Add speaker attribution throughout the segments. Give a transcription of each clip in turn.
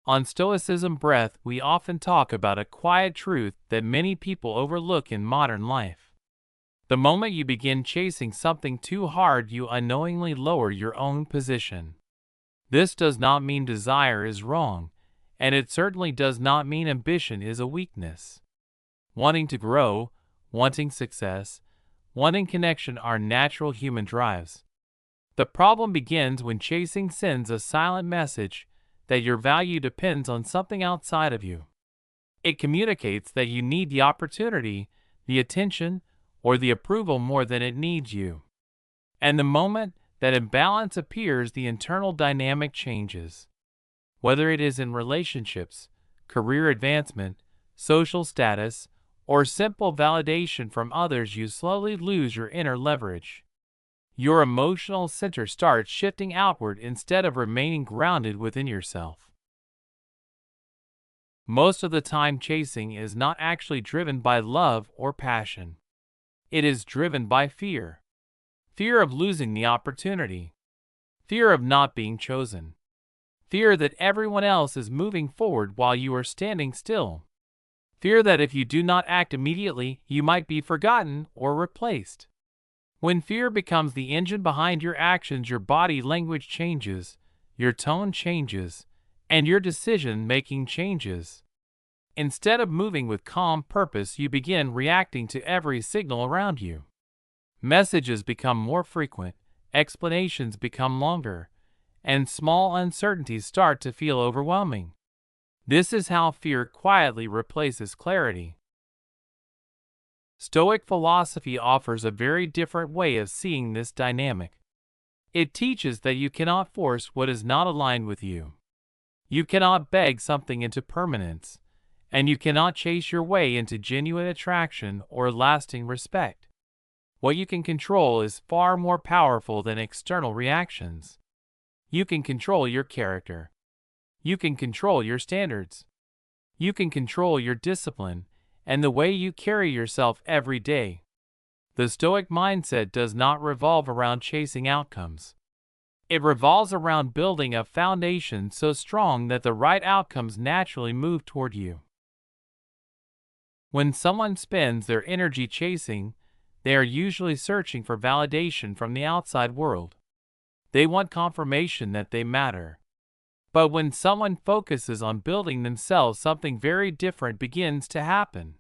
Speaker 1: On Stoicism Breath, we often talk about a quiet truth that many people overlook in modern life. The moment you begin chasing something too hard, you unknowingly lower your own position. This does not mean desire is wrong, and it certainly does not mean ambition is a weakness. Wanting to grow, wanting success, wanting connection are natural human drives. The problem begins when chasing sends a silent message that your value depends on something outside of you. It communicates that you need the opportunity, the attention, or the approval more than it needs you. And the moment that imbalance appears, the internal dynamic changes. Whether it is in relationships, career advancement, social status, or simple validation from others, you slowly lose your inner leverage. Your emotional center starts shifting outward instead of remaining grounded within yourself. Most of the time, chasing is not actually driven by love or passion. It is driven by fear. Fear of losing the opportunity. Fear of not being chosen. Fear that everyone else is moving forward while you are standing still. Fear that if you do not act immediately, you might be forgotten or replaced. When fear becomes the engine behind your actions, your body language changes, your tone changes, and your decision-making changes. Instead of moving with calm purpose, you begin reacting to every signal around you. Messages become more frequent, explanations become longer, and small uncertainties start to feel overwhelming. This is how fear quietly replaces clarity. Stoic philosophy offers a very different way of seeing this dynamic. It teaches that you cannot force what is not aligned with you. You cannot beg something into permanence, and you cannot chase your way into genuine attraction or lasting respect. What you can control is far more powerful than external reactions. You can control your character. You can control your standards. You can control your discipline and the way you carry yourself every day. The Stoic mindset does not revolve around chasing outcomes. It revolves around building a foundation so strong that the right outcomes naturally move toward you. When someone spends their energy chasing, they are usually searching for validation from the outside world. They want confirmation that they matter. But when someone focuses on building themselves, something very different begins to happen.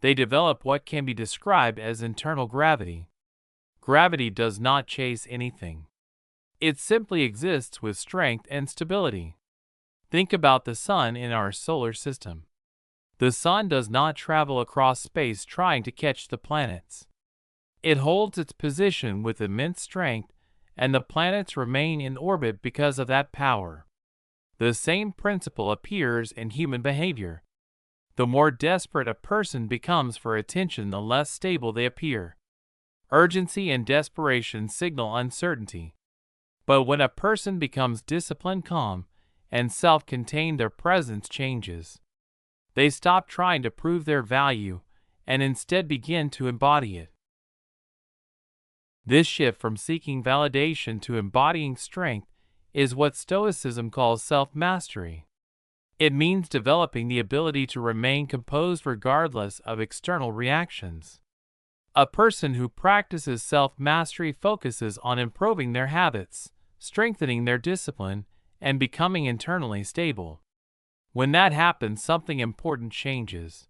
Speaker 1: They develop what can be described as internal gravity. Gravity does not chase anything. It simply exists with strength and stability. Think about the sun in our solar system. The sun does not travel across space trying to catch the planets. It holds its position with immense strength, and the planets remain in orbit because of that power. The same principle appears in human behavior. The more desperate a person becomes for attention, the less stable they appear. Urgency and desperation signal uncertainty. But when a person becomes disciplined, calm, and self-contained, their presence changes. They stop trying to prove their value and instead begin to embody it. This shift from seeking validation to embodying strength is what Stoicism calls self-mastery. It means developing the ability to remain composed regardless of external reactions. A person who practices self-mastery focuses on improving their habits, strengthening their discipline, and becoming internally stable. When that happens, something important changes.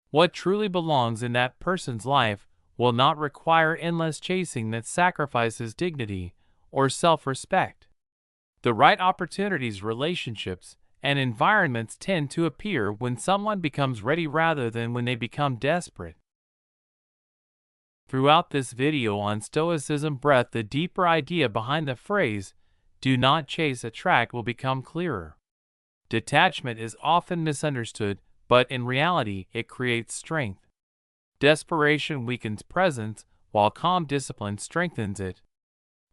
Speaker 1: What truly belongs in that person's life will not require endless chasing that sacrifices dignity or self-respect. The right opportunities, relationships, and environments tend to appear when someone becomes ready rather than when they become desperate. Throughout this video on Stoicism Breath, the deeper idea behind the phrase, "do not chase a track," will become clearer. Detachment is often misunderstood, but in reality, it creates strength. Desperation weakens presence, while calm discipline strengthens it.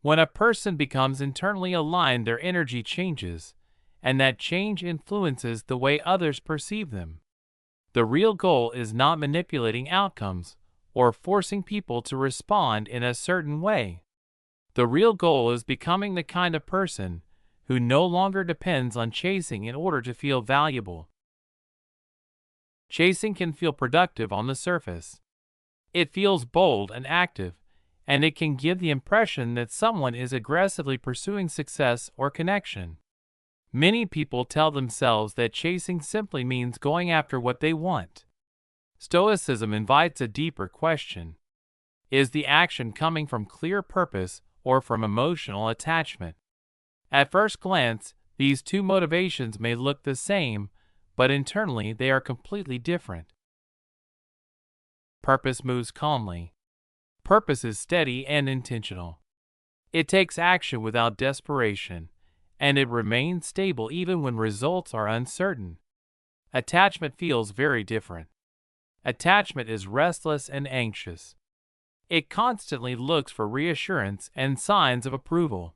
Speaker 1: When a person becomes internally aligned, their energy changes, and that change influences the way others perceive them. The real goal is not manipulating outcomes or forcing people to respond in a certain way. The real goal is becoming the kind of person who no longer depends on chasing in order to feel valuable. Chasing can feel productive on the surface. It feels bold and active, and it can give the impression that someone is aggressively pursuing success or connection. Many people tell themselves that chasing simply means going after what they want. Stoicism invites a deeper question. Is the action coming from clear purpose or from emotional attachment? At first glance, these two motivations may look the same, but internally they are completely different. Purpose moves calmly. Purpose is steady and intentional. It takes action without desperation, and it remains stable even when results are uncertain. Attachment feels very different. Attachment is restless and anxious. It constantly looks for reassurance and signs of approval.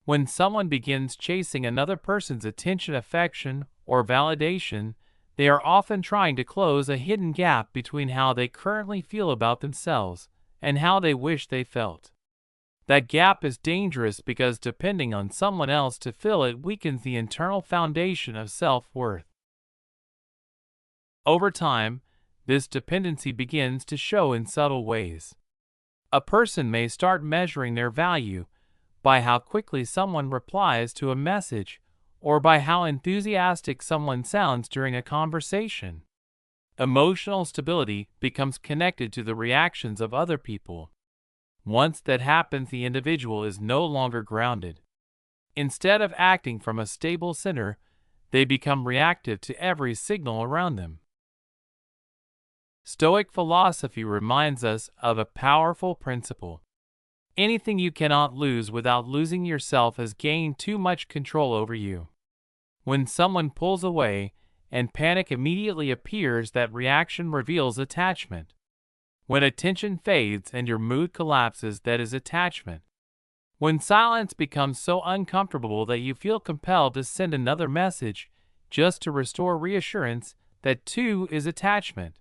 Speaker 1: When someone begins chasing another person's attention, affection, or validation, they are often trying to close a hidden gap between how they currently feel about themselves and how they wish they felt. That gap is dangerous because depending on someone else to fill it weakens the internal foundation of self-worth. Over time, this dependency begins to show in subtle ways. A person may start measuring their value by how quickly someone replies to a message or by how enthusiastic someone sounds during a conversation. Emotional stability becomes connected to the reactions of other people. Once that happens, the individual is no longer grounded. Instead of acting from a stable center, they become reactive to every signal around them. Stoic philosophy reminds us of a powerful principle. Anything you cannot lose without losing yourself has gained too much control over you. When someone pulls away and panic immediately appears, that reaction reveals attachment. When attention fades and your mood collapses, that is attachment. When silence becomes so uncomfortable that you feel compelled to send another message just to restore reassurance, that too is attachment.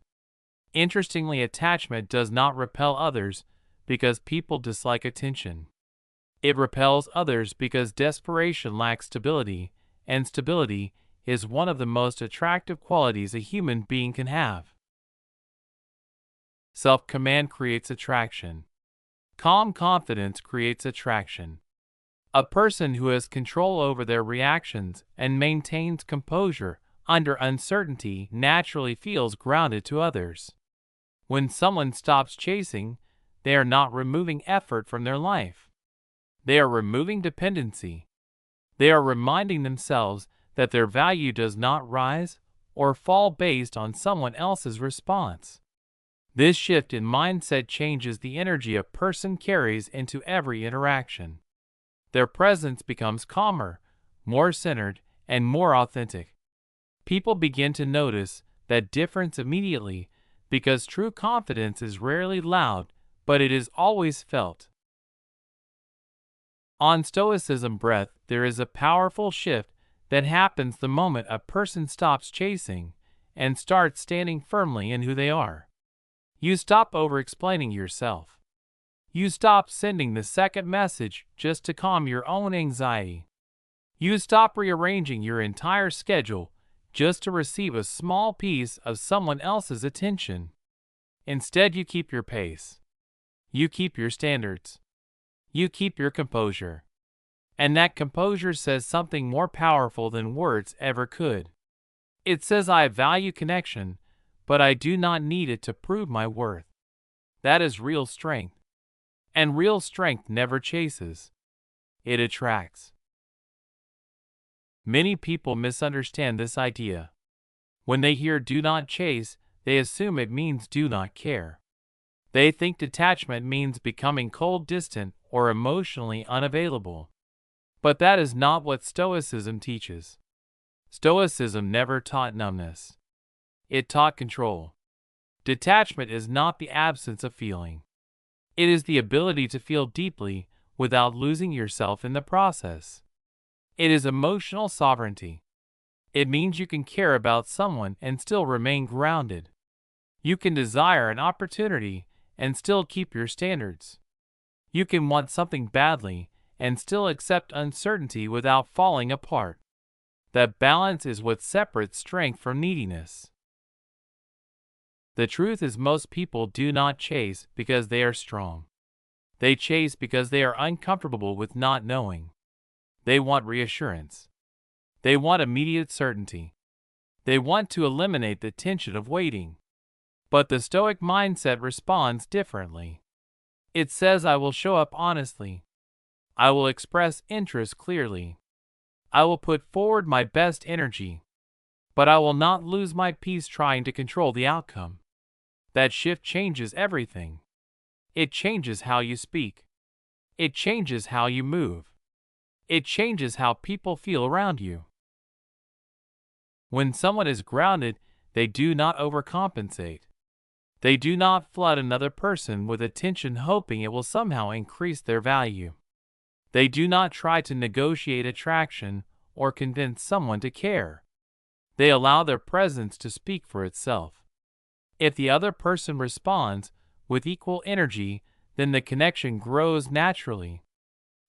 Speaker 1: Interestingly, attachment does not repel others because people dislike attention. It repels others because desperation lacks stability, and stability is one of the most attractive qualities a human being can have. Self-command creates attraction. Calm confidence creates attraction. A person who has control over their reactions and maintains composure under uncertainty naturally feels grounded to others. When someone stops chasing, they are not removing effort from their life. They are removing dependency. They are reminding themselves that their value does not rise or fall based on someone else's response. This shift in mindset changes the energy a person carries into every interaction. Their presence becomes calmer, more centered, and more authentic. People begin to notice that difference immediately because true confidence is rarely loud, but it is always felt. On Stoicism Breath, there is a powerful shift that happens the moment a person stops chasing and starts standing firmly in who they are. You stop over-explaining yourself. You stop sending the second message just to calm your own anxiety. You stop rearranging your entire schedule just to receive a small piece of someone else's attention. Instead, you keep your pace. You keep your standards. You keep your composure. And that composure says something more powerful than words ever could. It says, I value connection, but I do not need it to prove my worth. That is real strength. And real strength never chases. It attracts. Many people misunderstand this idea. When they hear do not chase, they assume it means do not care. They think detachment means becoming cold, distant, or emotionally unavailable. But that is not what Stoicism teaches. Stoicism never taught numbness. It taught control. Detachment is not the absence of feeling. It is the ability to feel deeply without losing yourself in the process. It is emotional sovereignty. It means you can care about someone and still remain grounded. You can desire an opportunity and still keep your standards. You can want something badly and still accept uncertainty without falling apart. That balance is what separates strength from neediness. The truth is, most people do not chase because they are strong. They chase because they are uncomfortable with not knowing. They want reassurance. They want immediate certainty. They want to eliminate the tension of waiting. But the Stoic mindset responds differently. It says, I will show up honestly. I will express interest clearly. I will put forward my best energy. But I will not lose my peace trying to control the outcome. That shift changes everything. It changes how you speak. It changes how you move. It changes how people feel around you. When someone is grounded, they do not overcompensate. They do not flood another person with attention hoping it will somehow increase their value. They do not try to negotiate attraction or convince someone to care. They allow their presence to speak for itself. If the other person responds with equal energy, then the connection grows naturally.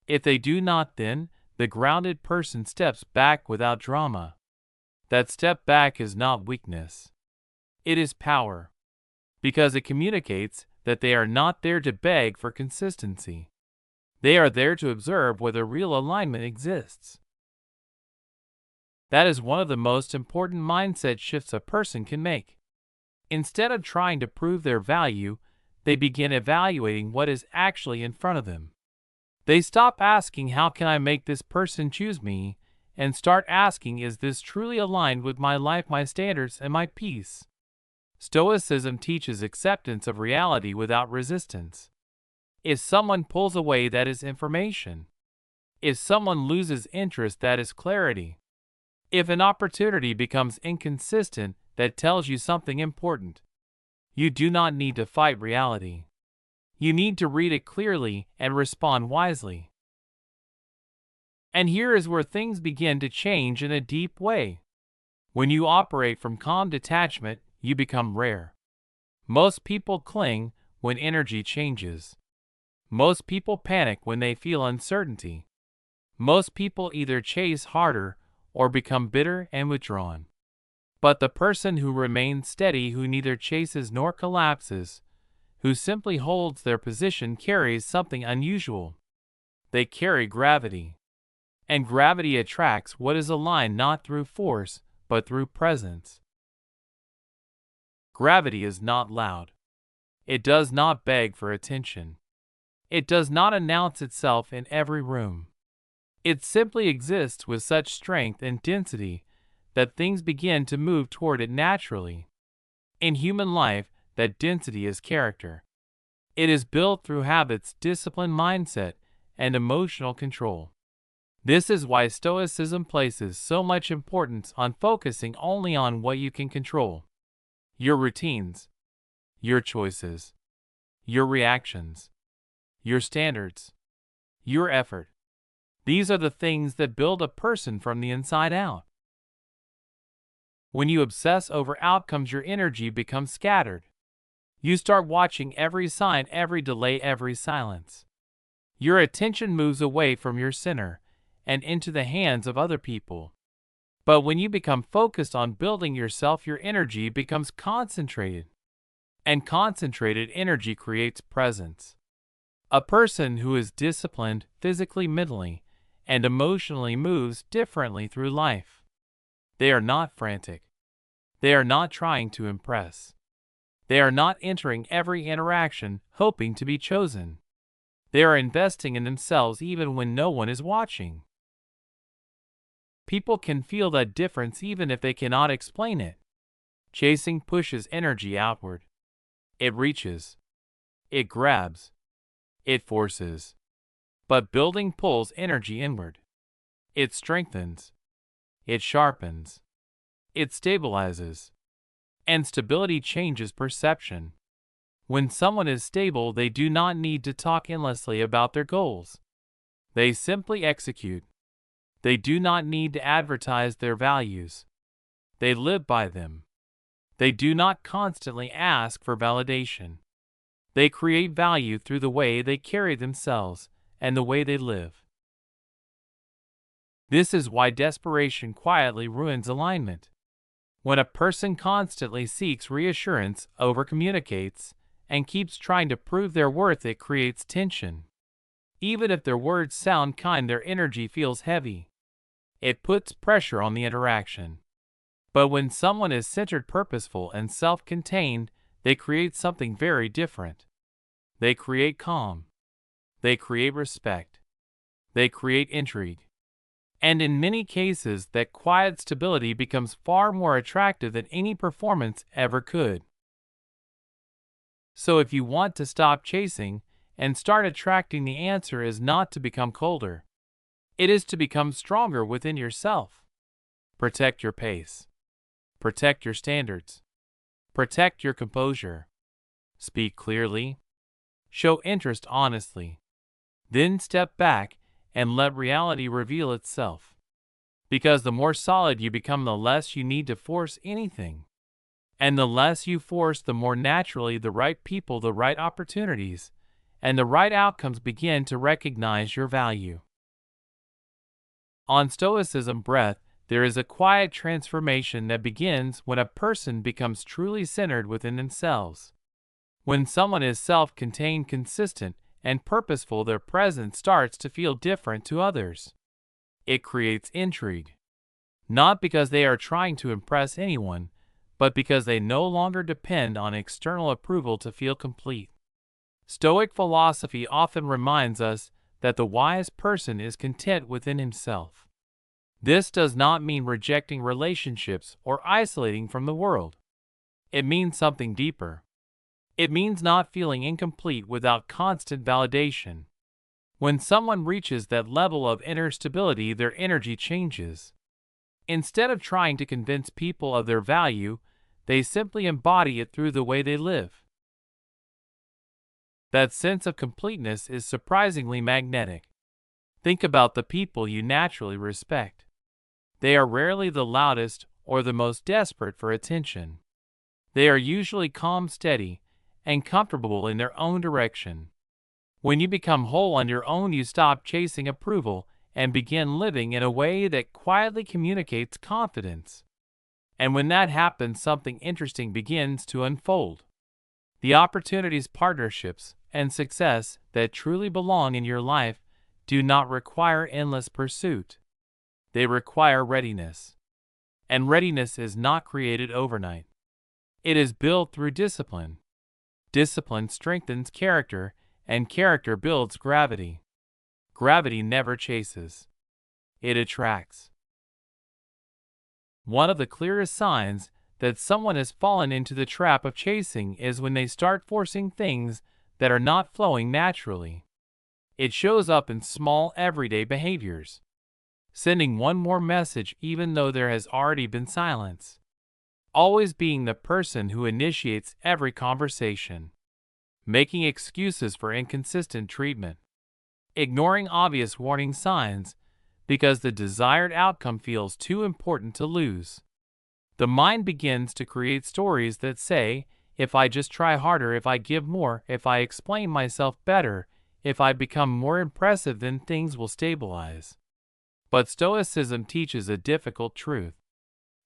Speaker 1: If they do not, then the grounded person steps back without drama. That step back is not weakness. It is power, because it communicates that they are not there to beg for consistency. They are there to observe whether real alignment exists. That is one of the most important mindset shifts a person can make. Instead of trying to prove their value, they begin evaluating what is actually in front of them. They stop asking, how can I make this person choose me, and start asking, is this truly aligned with my life, my standards, and my peace? Stoicism teaches acceptance of reality without resistance. If someone pulls away, that is information. If someone loses interest, that is clarity. If an opportunity becomes inconsistent, that tells you something important. You do not need to fight reality. You need to read it clearly and respond wisely. And here is where things begin to change in a deep way. When you operate from calm detachment, you become rare. Most people cling when energy changes. Most people panic when they feel uncertainty. Most people either chase harder or become bitter and withdrawn. But the person who remains steady, who neither chases nor collapses, who simply holds their position, carries something unusual. They carry gravity. And gravity attracts what is aligned not through force, but through presence. Gravity is not loud. It does not beg for attention. It does not announce itself in every room. It simply exists with such strength and density that things begin to move toward it naturally. In human life, that density is character. It is built through habits, discipline, mindset, and emotional control. This is why Stoicism places so much importance on focusing only on what you can control. Your routines, your choices, your reactions, your standards, your effort. These are the things that build a person from the inside out. When you obsess over outcomes, your energy becomes scattered. You start watching every sign, every delay, every silence. Your attention moves away from your center and into the hands of other people. But when you become focused on building yourself, your energy becomes concentrated. And concentrated energy creates presence. A person who is disciplined physically, mentally, and emotionally moves differently through life. They are not frantic. They are not trying to impress. They are not entering every interaction hoping to be chosen. They are investing in themselves even when no one is watching. People can feel that difference even if they cannot explain it. Chasing pushes energy outward. It reaches. It grabs. It forces. But building pulls energy inward. It strengthens. It sharpens. It stabilizes. And stability changes perception. When someone is stable, they do not need to talk endlessly about their goals. They simply execute. They do not need to advertise their values. They live by them. They do not constantly ask for validation. They create value through the way they carry themselves and the way they live. This is why desperation quietly ruins alignment. When a person constantly seeks reassurance, overcommunicates, and keeps trying to prove their worth, it creates tension. Even if their words sound kind, their energy feels heavy. It puts pressure on the interaction. But when someone is centered, purposeful, and self-contained, they create something very different. They create calm. They create respect. They create intrigue. And in many cases, that quiet stability becomes far more attractive than any performance ever could. So if you want to stop chasing and start attracting, the answer is not to become colder. It is to become stronger within yourself. Protect your pace. Protect your standards. Protect your composure. Speak clearly. Show interest honestly. Then step back and let reality reveal itself. Because the more solid you become, the less you need to force anything. And the less you force, the more naturally the right people, the right opportunities, and the right outcomes begin to recognize your value. On Stoicism Breath, there is a quiet transformation that begins when a person becomes truly centered within themselves. When someone is self-contained, consistent, and purposeful, their presence starts to feel different to others. It creates intrigue. Not because they are trying to impress anyone, but because they no longer depend on external approval to feel complete. Stoic philosophy often reminds us that the wise person is content within himself. This does not mean rejecting relationships or isolating from the world. It means something deeper. It means not feeling incomplete without constant validation. When someone reaches that level of inner stability, their energy changes. Instead of trying to convince people of their value, they simply embody it through the way they live. That sense of completeness is surprisingly magnetic. Think about the people you naturally respect. They are rarely the loudest or the most desperate for attention. They are usually calm, steady, and comfortable in their own direction. When you become whole on your own, you stop chasing approval and begin living in a way that quietly communicates confidence. And when that happens, something interesting begins to unfold. The opportunities, partnerships, and success that truly belong in your life do not require endless pursuit. They require readiness. And readiness is not created overnight. It is built through discipline. Discipline strengthens character, and character builds gravity. Gravity never chases. It attracts. One of the clearest signs that someone has fallen into the trap of chasing is when they start forcing things that are not flowing naturally. It shows up in small, everyday behaviors. Sending one more message even though there has already been silence. Always being the person who initiates every conversation. Making excuses for inconsistent treatment. Ignoring obvious warning signs because the desired outcome feels too important to lose. The mind begins to create stories that say, if I just try harder, if I give more, if I explain myself better, if I become more impressive, then things will stabilize. But Stoicism teaches a difficult truth.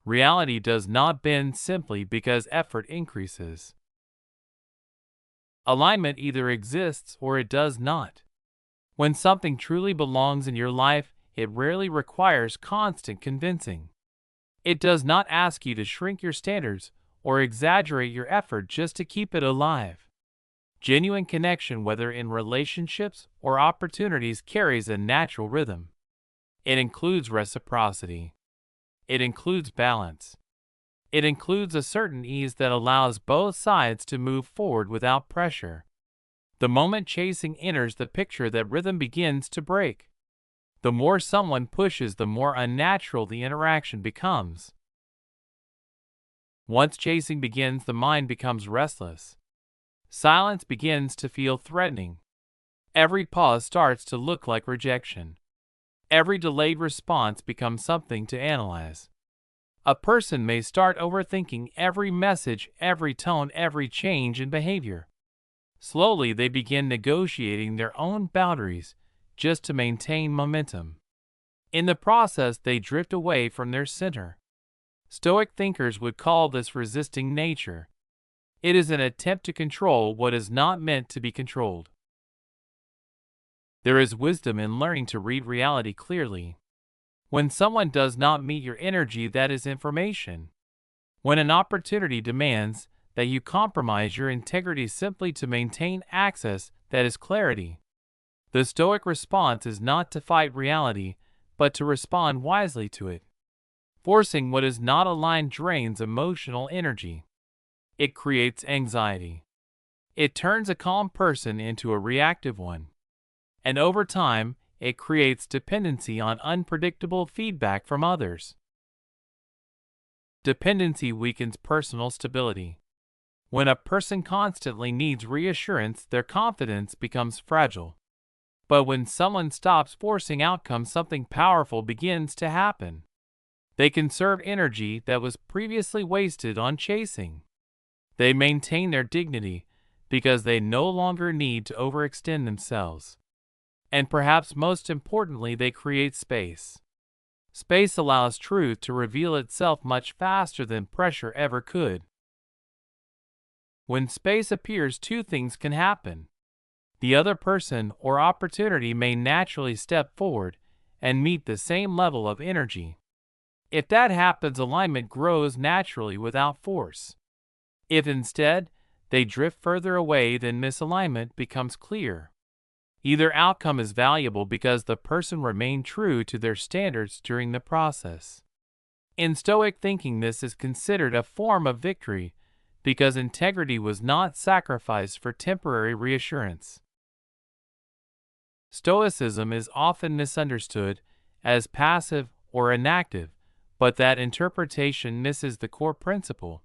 Speaker 1: Reality does not bend simply because effort increases. Alignment either exists or it does not. When something truly belongs in your life, it rarely requires constant convincing. It does not ask you to shrink your standards or exaggerate your effort just to keep it alive. Genuine connection, whether in relationships or opportunities, carries a natural rhythm. It includes reciprocity. It includes balance. It includes a certain ease that allows both sides to move forward without pressure. The moment chasing enters the picture, that rhythm begins to break. The more someone pushes, the more unnatural the interaction becomes. Once chasing begins, the mind becomes restless. Silence begins to feel threatening. Every pause starts to look like rejection. Every delayed response becomes something to analyze. A person may start overthinking every message, every tone, every change in behavior. Slowly, they begin negotiating their own boundaries just to maintain momentum. In the process, they drift away from their center. Stoic thinkers would call this resisting nature. It is an attempt to control what is not meant to be controlled. There is wisdom in learning to read reality clearly. When someone does not meet your energy, that is information. When an opportunity demands that you compromise your integrity simply to maintain access, that is clarity. The Stoic response is not to fight reality, but to respond wisely to it. Forcing what is not aligned drains emotional energy. It creates anxiety. It turns a calm person into a reactive one. And over time, it creates dependency on unpredictable feedback from others. Dependency weakens personal stability. When a person constantly needs reassurance, their confidence becomes fragile. But when someone stops forcing outcomes, something powerful begins to happen. They conserve energy that was previously wasted on chasing. They maintain their dignity because they no longer need to overextend themselves. And perhaps most importantly, they create space. Space allows truth to reveal itself much faster than pressure ever could. When space appears, two things can happen. The other person or opportunity may naturally step forward and meet the same level of energy. If that happens, alignment grows naturally without force. If instead they drift further away, then misalignment becomes clear. Either outcome is valuable because the person remained true to their standards during the process. In Stoic thinking, this is considered a form of victory because integrity was not sacrificed for temporary reassurance. Stoicism is often misunderstood as passive or inactive, but that interpretation misses the core principle.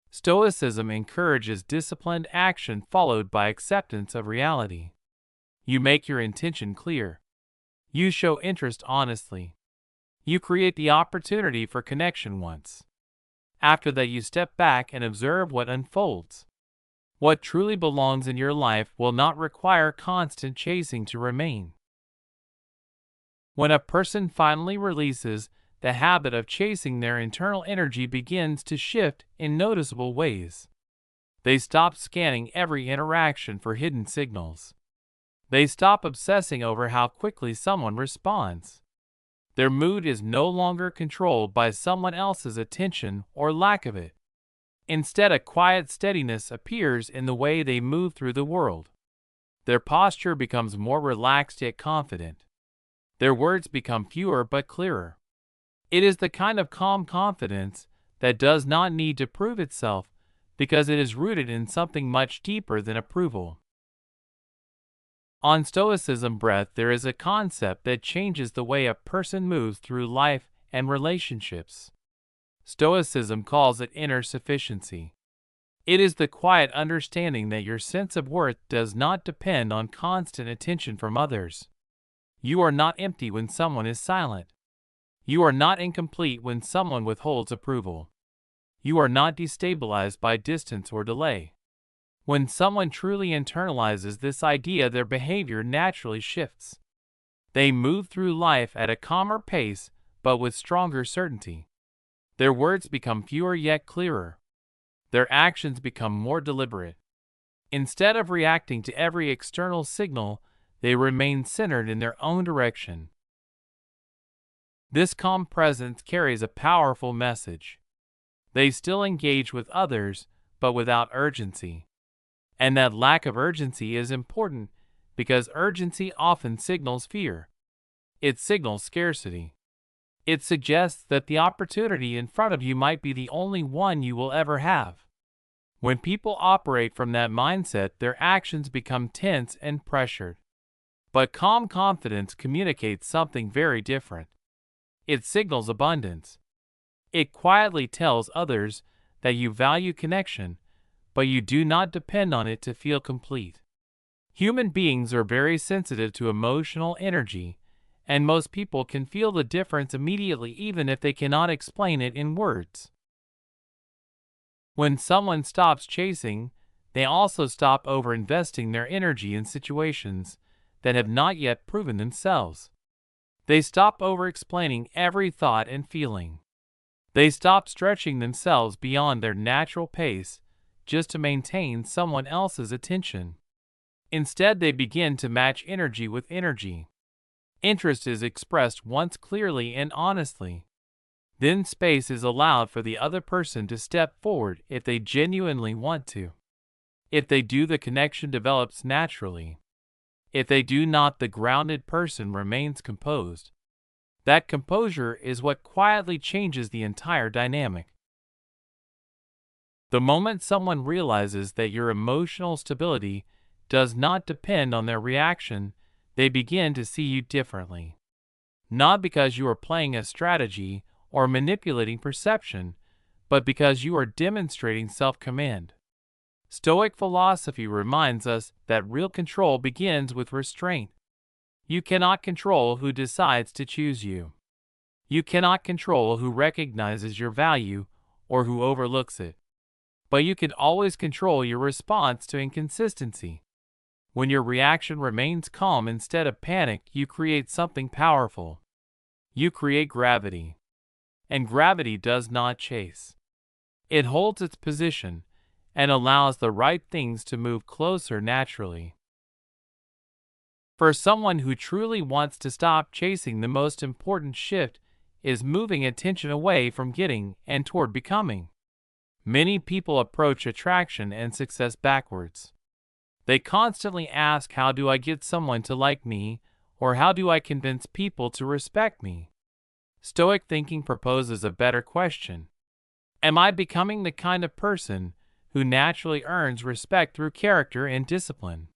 Speaker 1: Stoicism encourages disciplined action followed by acceptance of reality. You make your intention clear. You show interest honestly. You create the opportunity for connection once. After that, you step back and observe what unfolds. What truly belongs in your life will not require constant chasing to remain. When a person finally releases the habit of chasing, their internal energy begins to shift in noticeable ways. They stop scanning every interaction for hidden signals. They stop obsessing over how quickly someone responds. Their mood is no longer controlled by someone else's attention or lack of it. Instead, a quiet steadiness appears in the way they move through the world. Their posture becomes more relaxed yet confident. Their words become fewer but clearer. It is the kind of calm confidence that does not need to prove itself because it is rooted in something much deeper than approval. On Stoicism Breath, there is a concept that changes the way a person moves through life and relationships. Stoicism calls it inner sufficiency. It is the quiet understanding that your sense of worth does not depend on constant attention from others. You are not empty when someone is silent. You are not incomplete when someone withholds approval. You are not destabilized by distance or delay. When someone truly internalizes this idea, their behavior naturally shifts. They move through life at a calmer pace, but with stronger certainty. Their words become fewer yet clearer. Their actions become more deliberate. Instead of reacting to every external signal, they remain centered in their own direction. This calm presence carries a powerful message. They still engage with others, but without urgency. And that lack of urgency is important because urgency often signals fear. It signals scarcity. It suggests that the opportunity in front of you might be the only one you will ever have. When people operate from that mindset, their actions become tense and pressured. But calm confidence communicates something very different. It signals abundance. It quietly tells others that you value connection, but you do not depend on it to feel complete. Human beings are very sensitive to emotional energy, and most people can feel the difference immediately even if they cannot explain it in words. When someone stops chasing, they also stop overinvesting their energy in situations that have not yet proven themselves. They stop over-explaining every thought and feeling. They stop stretching themselves beyond their natural pace just to maintain someone else's attention. Instead, they begin to match energy with energy. Interest is expressed once clearly and honestly. Then space is allowed for the other person to step forward if they genuinely want to. If they do, the connection develops naturally. If they do not, the grounded person remains composed. That composure is what quietly changes the entire dynamic. The moment someone realizes that your emotional stability does not depend on their reaction, they begin to see you differently. Not because you are playing a strategy or manipulating perception, but because you are demonstrating self-command. Stoic philosophy reminds us that real control begins with restraint. You cannot control who decides to choose you. You cannot control who recognizes your value or who overlooks it. But you can always control your response to inconsistency. When your reaction remains calm instead of panic, you create something powerful. You create gravity. And gravity does not chase. It holds its position and allows the right things to move closer naturally. For someone who truly wants to stop chasing, the most important shift is moving attention away from getting and toward becoming. Many people approach attraction and success backwards. They constantly ask, how do I get someone to like me, or how do I convince people to respect me? Stoic thinking proposes a better question. Am I becoming the kind of person who naturally earns respect through character and discipline?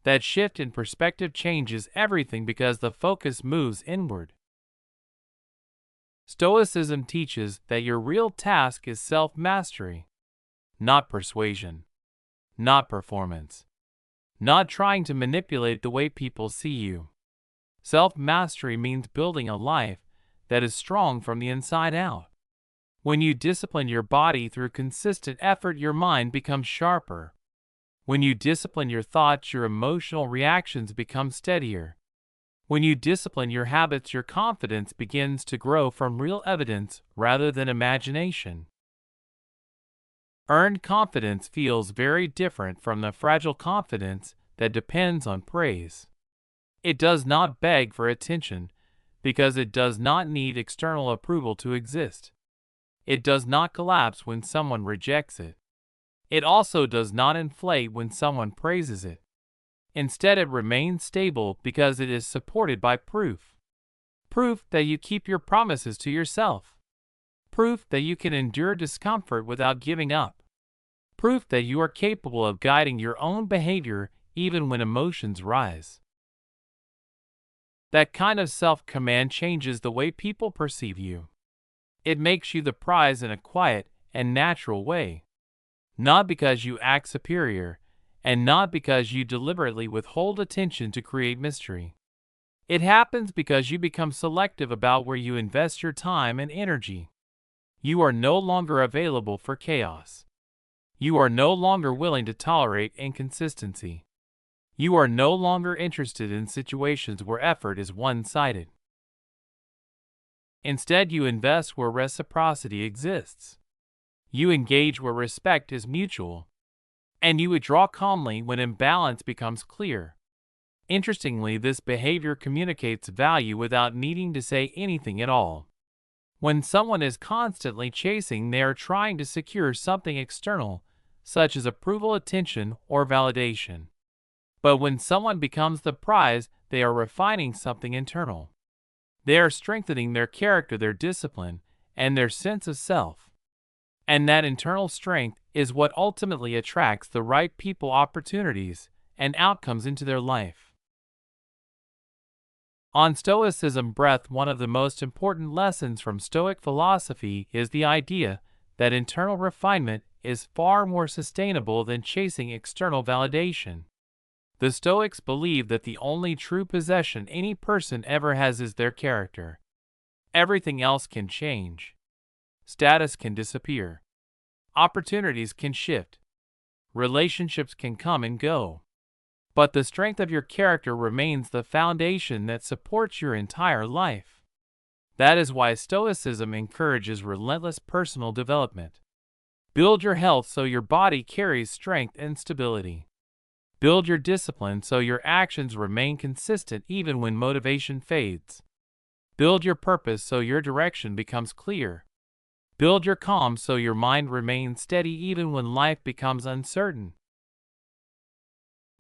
Speaker 1: That shift in perspective changes everything because the focus moves inward. Stoicism teaches that your real task is self-mastery, not persuasion, not performance, not trying to manipulate the way people see you. Self-mastery means building a life that is strong from the inside out. When you discipline your body through consistent effort, your mind becomes sharper. When you discipline your thoughts, your emotional reactions become steadier. When you discipline your habits, your confidence begins to grow from real evidence rather than imagination. Earned confidence feels very different from the fragile confidence that depends on praise. It does not beg for attention because it does not need external approval to exist. It does not collapse when someone rejects it. It also does not inflate when someone praises it. Instead, it remains stable because it is supported by proof. Proof that you keep your promises to yourself. Proof that you can endure discomfort without giving up. Proof that you are capable of guiding your own behavior even when emotions rise. That kind of self-command changes the way people perceive you. It makes you the prize in a quiet and natural way. Not because you act superior, and not because you deliberately withhold attention to create mystery. It happens because you become selective about where you invest your time and energy. You are no longer available for chaos. You are no longer willing to tolerate inconsistency. You are no longer interested in situations where effort is one-sided. Instead, you invest where reciprocity exists. You engage where respect is mutual. And you withdraw calmly when imbalance becomes clear. Interestingly, this behavior communicates value without needing to say anything at all. When someone is constantly chasing, they are trying to secure something external, such as approval, attention, or validation. But when someone becomes the prize, they are refining something internal. They are strengthening their character, their discipline, and their sense of self. And that internal strength is what ultimately attracts the right people, opportunities, and outcomes into their life. On Stoicism Breath, one of the most important lessons from Stoic philosophy is the idea that internal refinement is far more sustainable than chasing external validation. The Stoics believe that the only true possession any person ever has is their character. Everything else can change. Status can disappear. Opportunities can shift. Relationships can come and go. but the strength of your character remains the foundation that supports your entire life. That is why Stoicism encourages relentless personal development. Build your health so your body carries strength and stability. Build your discipline so your actions remain consistent even when motivation fades. Build your purpose so your direction becomes clear. Build your calm so your mind remains steady even when life becomes uncertain.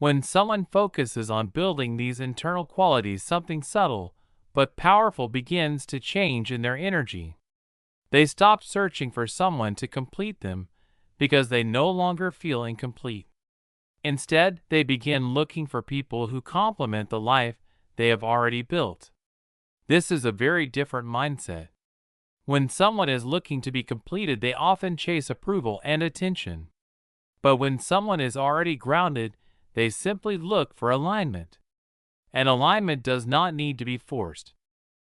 Speaker 1: When someone focuses on building these internal qualities, something subtle but powerful begins to change in their energy. They stop searching for someone to complete them because they no longer feel incomplete. Instead, they begin looking for people who complement the life they have already built. This is a very different mindset. When someone is looking to be completed, they often chase approval and attention. But when someone is already grounded, they simply look for alignment. And alignment does not need to be forced.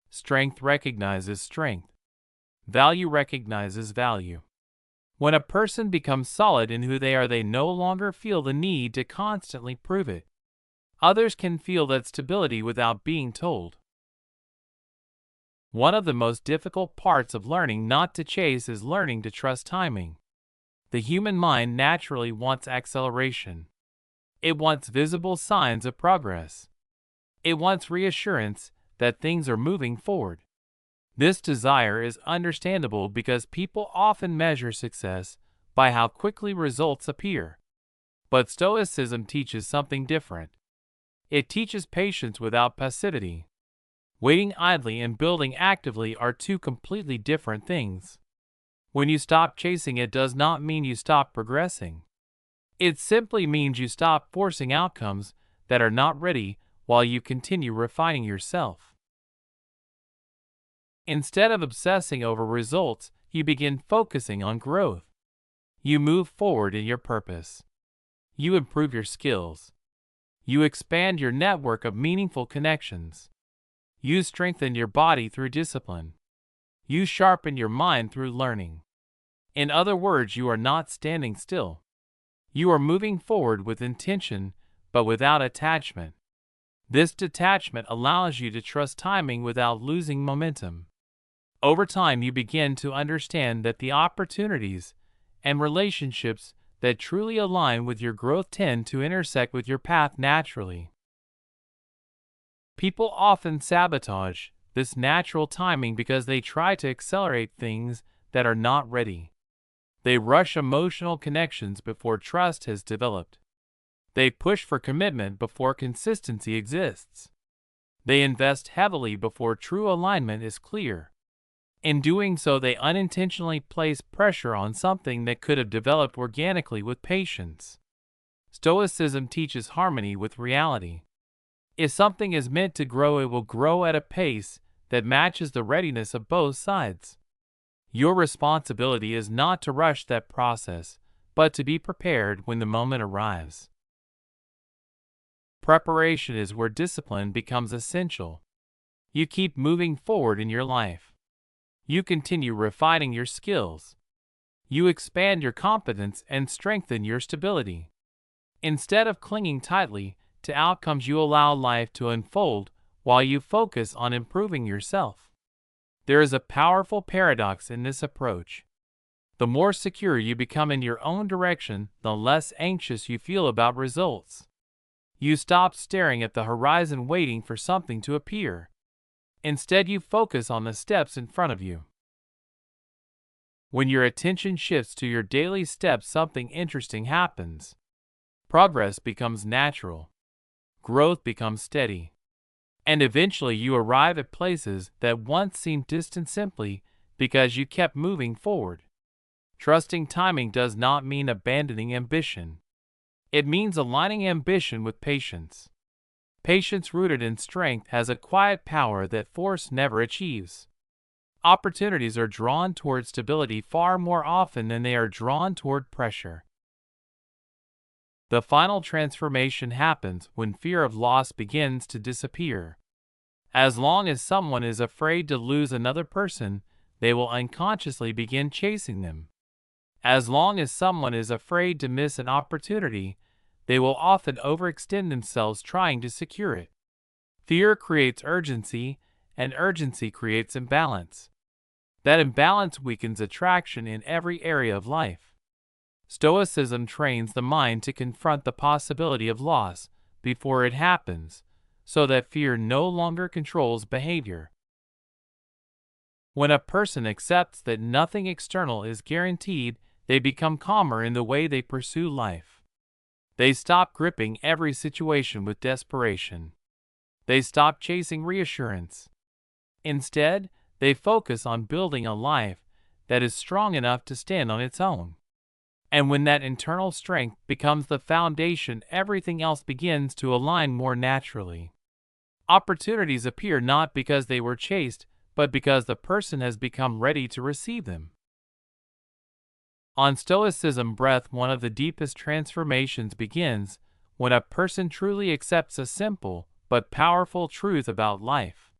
Speaker 1: Strength recognizes strength. Value recognizes value. When a person becomes solid in who they are, they no longer feel the need to constantly prove it. Others can feel that stability without being told. One of the most difficult parts of learning not to chase is learning to trust timing. The human mind naturally wants acceleration. It wants visible signs of progress. It wants reassurance that things are moving forward. This desire is understandable because people often measure success by how quickly results appear. But Stoicism teaches something different. It teaches patience without passivity. Waiting idly and building actively are two completely different things. When you stop chasing, it does not mean you stop progressing. It simply means you stop forcing outcomes that are not ready while you continue refining yourself. Instead of obsessing over results, you begin focusing on growth. You move forward in your purpose. You improve your skills. You expand your network of meaningful connections. You strengthen your body through discipline. You sharpen your mind through learning. In other words, you are not standing still. You are moving forward with intention, but without attachment. This detachment allows you to trust timing without losing momentum. Over time, you begin to understand that the opportunities and relationships that truly align with your growth tend to intersect with your path naturally. People often sabotage this natural timing because they try to accelerate things that are not ready. They rush emotional connections before trust has developed. They push for commitment before consistency exists. They invest heavily before true alignment is clear. In doing so, they unintentionally place pressure on something that could have developed organically with patience. Stoicism teaches harmony with reality. If something is meant to grow, it will grow at a pace that matches the readiness of both sides. Your responsibility is not to rush that process, but to be prepared when the moment arrives. Preparation is where discipline becomes essential. You keep moving forward in your life. You continue refining your skills. You expand your competence and strengthen your stability. Instead of clinging tightly to outcomes, you allow life to unfold while you focus on improving yourself. There is a powerful paradox in this approach. The more secure you become in your own direction, the less anxious you feel about results. You stop staring at the horizon waiting for something to appear. Instead, you focus on the steps in front of you. When your attention shifts to your daily steps, something interesting happens. Progress becomes natural. Growth becomes steady. And eventually you arrive at places that once seemed distant simply because you kept moving forward. Trusting timing does not mean abandoning ambition. It means aligning ambition with patience. Patience rooted in strength has a quiet power that force never achieves. Opportunities are drawn toward stability far more often than they are drawn toward pressure. The final transformation happens when fear of loss begins to disappear. As long as someone is afraid to lose another person, they will unconsciously begin chasing them. As long as someone is afraid to miss an opportunity, they will often overextend themselves trying to secure it. Fear creates urgency, and urgency creates imbalance. That imbalance weakens attraction in every area of life. Stoicism trains the mind to confront the possibility of loss before it happens, so that fear no longer controls behavior. When a person accepts that nothing external is guaranteed, they become calmer in the way they pursue life. They stop gripping every situation with desperation. They stop chasing reassurance. Instead, they focus on building a life that is strong enough to stand on its own. And when that internal strength becomes the foundation, everything else begins to align more naturally. Opportunities appear not because they were chased, but because the person has become ready to receive them. On Stoicism Breath, one of the deepest transformations begins when a person truly accepts a simple but powerful truth about life.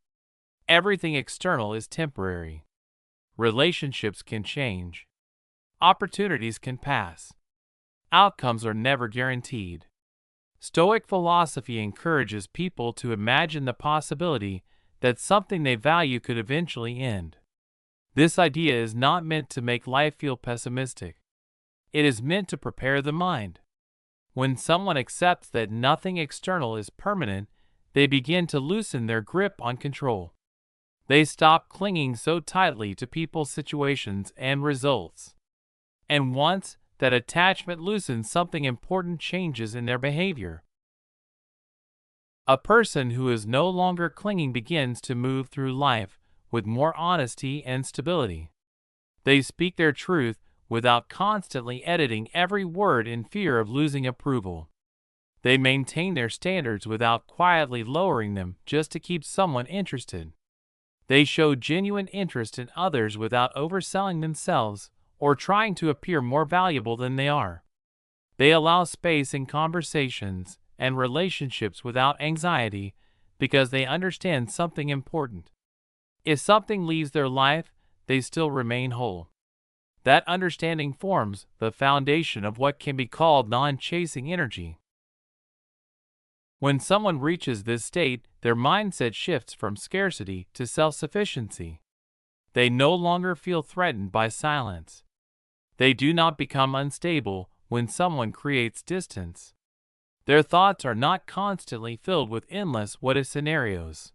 Speaker 1: Everything external is temporary. Relationships can change. Opportunities can pass. Outcomes are never guaranteed. Stoic philosophy encourages people to imagine the possibility that something they value could eventually end. This idea is not meant to make life feel pessimistic. It is meant to prepare the mind. When someone accepts that nothing external is permanent, they begin to loosen their grip on control. They stop clinging so tightly to people, situations, and results. And once that attachment loosens, something important changes in their behavior. A person who is no longer clinging begins to move through life with more honesty and stability. They speak their truth without constantly editing every word in fear of losing approval. They maintain their standards without quietly lowering them just to keep someone interested. They show genuine interest in others without overselling themselves or trying to appear more valuable than they are. They allow space in conversations and relationships without anxiety because they understand something important. If something leaves their life, they still remain whole. That understanding forms the foundation of what can be called non-chasing energy. When someone reaches this state, their mindset shifts from scarcity to self-sufficiency. They no longer feel threatened by silence. They do not become unstable when someone creates distance. Their thoughts are not constantly filled with endless what-if scenarios.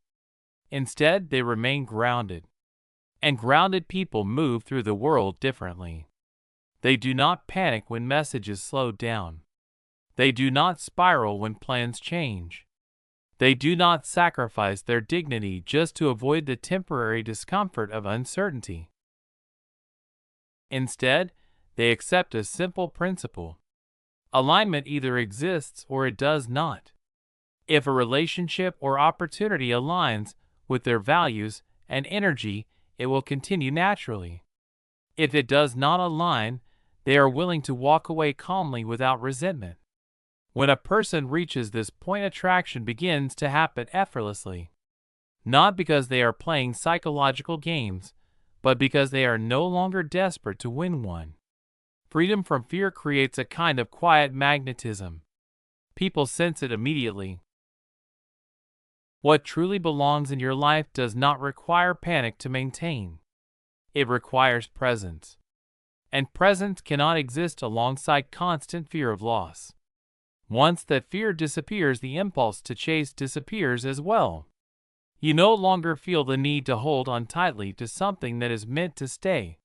Speaker 1: Instead, they remain grounded. And grounded people move through the world differently. They do not panic when messages slow down. They do not spiral when plans change. They do not sacrifice their dignity just to avoid the temporary discomfort of uncertainty. Instead, they accept a simple principle. Alignment either exists or it does not. If a relationship or opportunity aligns with their values and energy, it will continue naturally. If it does not align, they are willing to walk away calmly without resentment. When a person reaches this point, attraction begins to happen effortlessly. Not because they are playing psychological games, but because they are no longer desperate to win one. Freedom from fear creates a kind of quiet magnetism. People sense it immediately. What truly belongs in your life does not require panic to maintain. It requires presence. And presence cannot exist alongside constant fear of loss. Once that fear disappears, the impulse to chase disappears as well. You no longer feel the need to hold on tightly to something that is meant to stay.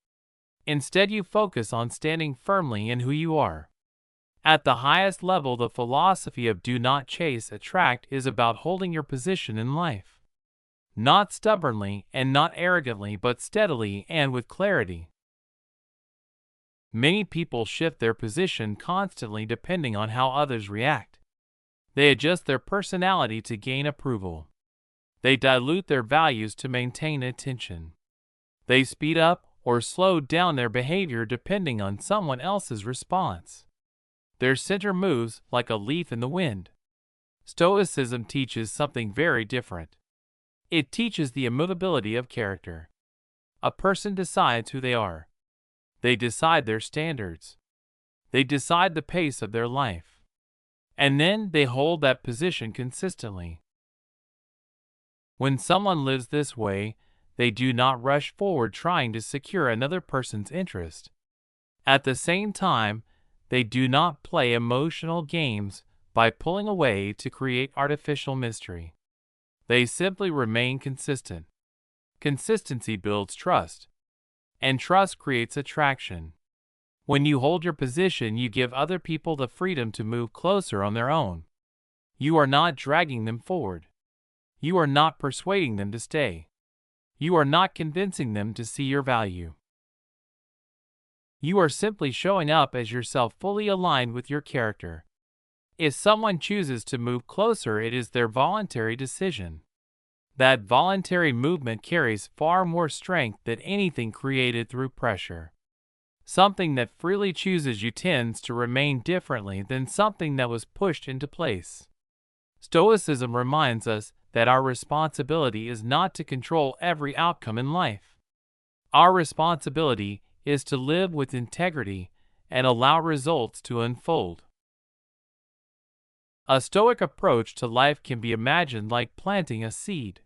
Speaker 1: Instead, you focus on standing firmly in who you are. At the highest level, the philosophy of do not chase, attract is about holding your position in life. Not stubbornly and not arrogantly, but steadily and with clarity. Many people shift their position constantly depending on how others react. They adjust their personality to gain approval. They dilute their values to maintain attention. They speed up or slow down their behavior depending on someone else's response. Their center moves like a leaf in the wind. Stoicism teaches something very different. It teaches the immutability of character. A person decides who they are. They decide their standards. They decide the pace of their life. and then they hold that position consistently. When someone lives this way, they do not rush forward trying to secure another person's interest. At the same time, they do not play emotional games by pulling away to create artificial mystery. They simply remain consistent. Consistency builds trust, and trust creates attraction. When you hold your position, you give other people the freedom to move closer on their own. You are not dragging them forward. You are not persuading them to stay. You are not convincing them to see your value. You are simply showing up as yourself, fully aligned with your character. If someone chooses to move closer, it is their voluntary decision. That voluntary movement carries far more strength than anything created through pressure. Something that freely chooses you tends to remain differently than something that was pushed into place. Stoicism reminds us that our responsibility is not to control every outcome in life. Our responsibility is to live with integrity and allow results to unfold. A Stoic approach to life can be imagined like planting a seed.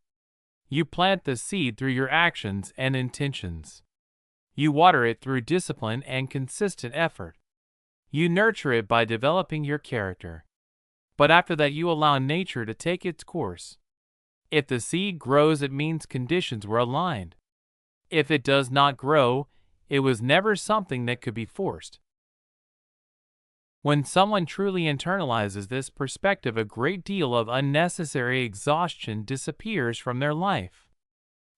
Speaker 1: You plant the seed through your actions and intentions. You water it through discipline and consistent effort. You nurture it by developing your character. But after that, you allow nature to take its course. If the seed grows, it means conditions were aligned. If it does not grow, it was never something that could be forced. When someone truly internalizes this perspective, a great deal of unnecessary exhaustion disappears from their life.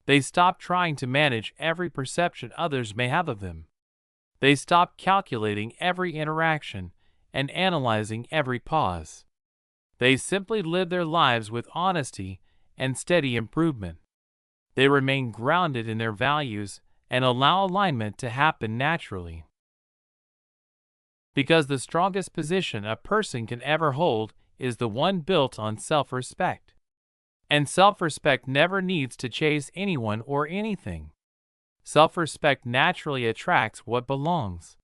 Speaker 1: They stop trying to manage every perception others may have of them. They stop calculating every interaction and analyzing every pause. They simply live their lives with honesty and steady improvement. They remain grounded in their values and allow alignment to happen naturally. Because the strongest position a person can ever hold is the one built on self-respect. And self-respect never needs to chase anyone or anything. Self-respect naturally attracts what belongs.